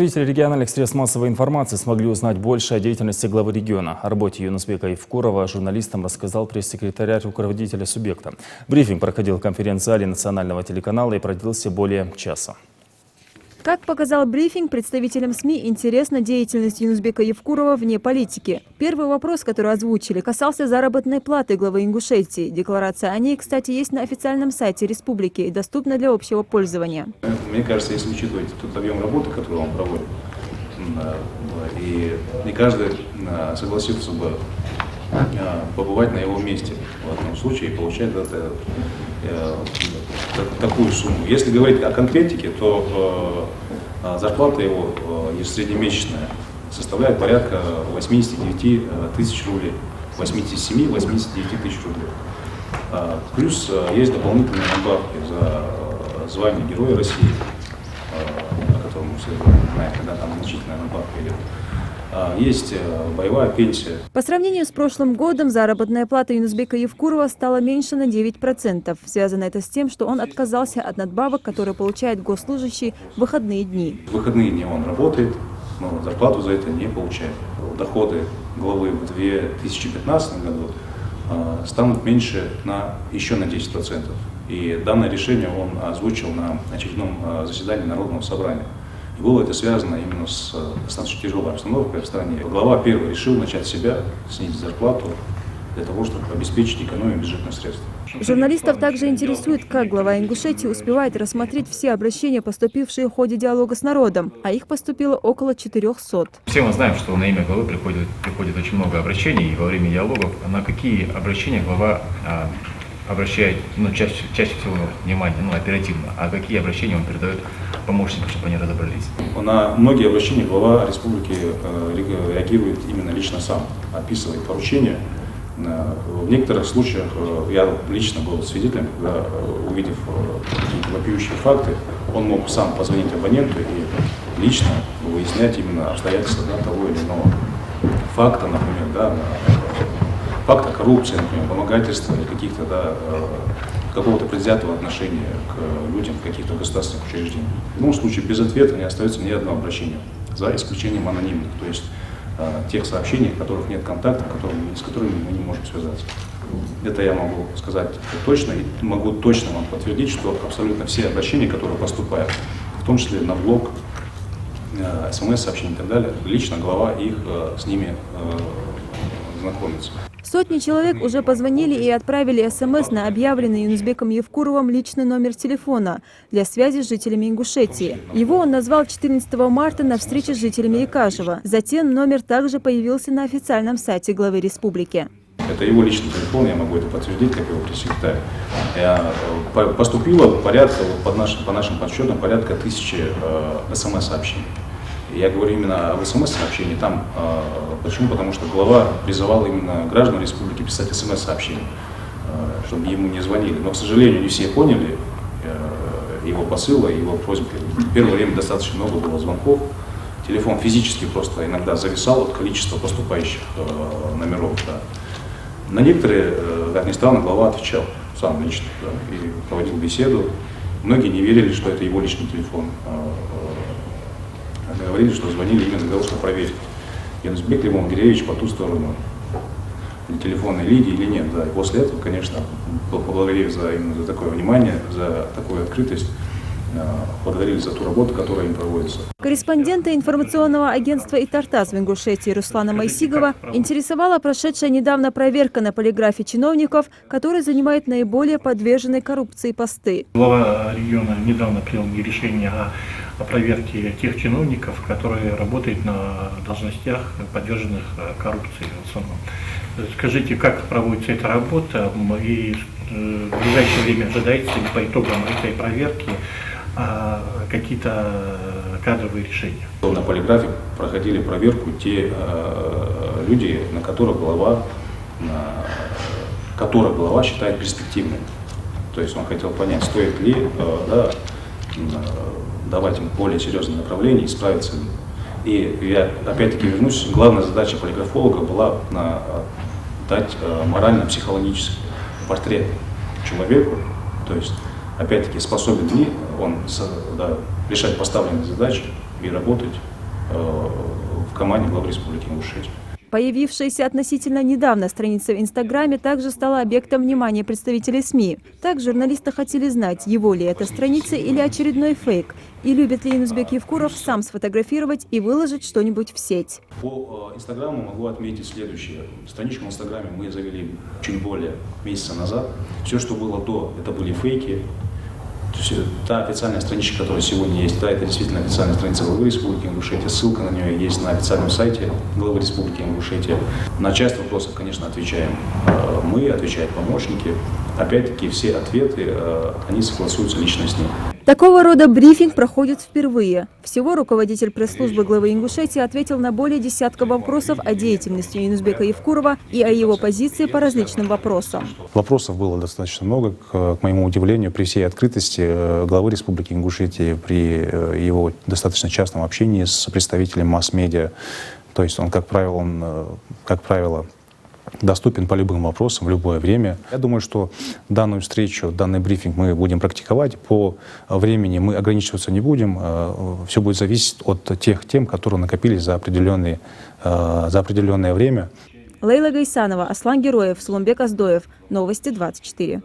Представители региональных средств массовой информации смогли узнать больше о деятельности главы региона. О работе Юнусбека Евкурова журналистам рассказал пресс-секретарь руководителя субъекта. Брифинг проходил в конференц-зале национального телеканала и продлился более часа. Как показал брифинг, представителям СМИ интересна деятельность Юнусбека Евкурова вне политики. Первый вопрос, который озвучили, касался заработной платы главы Ингушетии. Декларация о ней, кстати, есть на официальном сайте республики и доступна для общего пользования. Мне кажется, если учитывать тот объем работы, который он проводит, и не каждый согласился бы побывать на его месте в этом случае и получать такую сумму. Если говорить о конкретике, то зарплата его среднемесячная составляет порядка 89 тысяч рублей, 87-89 тысяч рублей. Плюс есть дополнительные надбавки за звание Героя России, о котором все знают, когда там значительная надбавка идет. Есть боевая пенсия. По сравнению с прошлым годом заработная плата Юнусбека Евкурова стала меньше на 9%. Связано это с тем, что он отказался от надбавок, которые получает госслужащий в выходные дни. В выходные дни он работает, но зарплату за это не получает. Доходы главы в 2015 году станут меньше еще на 10%. И данное решение он озвучил на очередном заседании Народного собрания. И было это связано именно с достаточно тяжелой обстановкой в стране. Глава первый решил начать с себя, снизить зарплату для того, чтобы обеспечить экономию бюджетных средств. Журналистов также интересует, как глава Ингушетии успевает рассмотреть все обращения, поступившие в ходе диалога с народом, а их поступило около 400. Все мы знаем, что на имя главы приходит очень много обращений, и во время диалогов на какие обращения глава обращает чаще всего внимание, оперативно, а какие обращения он передает помощникам, чтобы они разобрались? На многие обращения глава республики реагирует именно лично сам, описывает поручения. В некоторых случаях я лично был свидетелем, когда, увидев какие-то вопиющие факты, он мог сам позвонить абоненту и лично выяснять именно обстоятельства того или иного факта, например, факта коррупции, например, вымогательства или какого-то предвзятого отношения к людям в каких-то государственных учреждениях. В любом случае, без ответа не остается ни одно обращение, за исключением анонимных, то есть тех сообщений, в которых нет контакта, с которыми мы не можем связаться. Это я могу сказать точно, и могу точно вам подтвердить, что абсолютно все обращения, которые поступают, в том числе на блог, смс-сообщения и так далее, лично глава их с ними знакомится. Сотни человек уже позвонили и отправили СМС на объявленный Юнусбеком Евкуровым личный номер телефона для связи с жителями Ингушетии. Его он назвал 14 марта на встрече с жителями Якажева. Затем номер также появился на официальном сайте главы республики. Это его личный телефон, я могу это подтвердить, как его пресс-секретарь. Поступило порядка, по нашим подсчетам, порядка 1000 СМС-сообщений. Я говорю именно об СМС-сообщении там. Почему? Потому что глава призывал именно граждан республики писать СМС-сообщения, чтобы ему не звонили. Но, к сожалению, не все поняли его посыла, его просьбы. В первое время достаточно много было звонков. Телефон физически просто иногда зависал от количества поступающих номеров. Да. На некоторые, как ни странно, глава отвечал сам лично и проводил беседу. Многие не верили, что это его личный телефон. Говорили, что звонили именно для того, чтобы проверить, Юнусбек Левон Андреевич по ту сторону телефонной линии или нет. Да. И после этого, конечно, поблагодарили за такое внимание, за такую открытость, благодарили за ту работу, которая им проводится. Корреспондента информационного агентства «Итартас» в Ингушетии Руслана Майсигова интересовала прошедшая недавно проверка на полиграфе чиновников, которые занимают наиболее подверженные коррупции посты. Глава региона недавно принял решение о проверке тех чиновников, которые работают на должностях, подверженных коррупции в основном. Скажите, как проводится эта работа и в ближайшее время ожидается ли по итогам этой проверки какие-то кадровые решения? На полиграфе проходили проверку те люди, которых глава считает перспективными. То есть он хотел понять, стоит ли давать им более серьезное направление и справиться ли. И я опять-таки вернусь, главная задача полиграфолога была дать морально-психологический портрет человеку, то есть опять-таки способен ли он решать поставленные задачи и работать в команде главы Республики Ингушетия. Появившаяся относительно недавно страница в Инстаграме также стала объектом внимания представителей СМИ. Так журналисты хотели знать, его ли это страница или очередной фейк, и любит ли Юнусбек Евкуров сам сфотографировать и выложить что-нибудь в сеть. По Инстаграму могу отметить следующее. Страничку в Инстаграме мы завели чуть более месяца назад. Все, что было до, это были фейки. То есть, та официальная страничка, которая сегодня есть, да, это действительно официальная страница главы Республики Ингушетия. Ссылка на нее есть на официальном сайте главы Республики Ингушетия. На часть вопросов, конечно, отвечаем мы, отвечают помощники. Опять-таки, все ответы, они согласуются лично с ним. Такого рода брифинг проходит впервые. Всего руководитель пресс-службы главы Ингушетии ответил на более десятка вопросов о деятельности Юнусбека Евкурова и о его позиции по различным вопросам. Вопросов было достаточно много, к моему удивлению, при всей открытости главы Республики Ингушетия, при его достаточно частном общении с представителем масс-медиа. То есть он, как правило, доступен по любым вопросам в любое время. Я думаю, что данную встречу, данный брифинг мы будем практиковать. По времени мы ограничиваться не будем. Все будет зависеть от тех тем, которые накопились за определенное время. Лейла Гайсанова, Аслан Героев, Сулумбек Аздоев. Новости 24.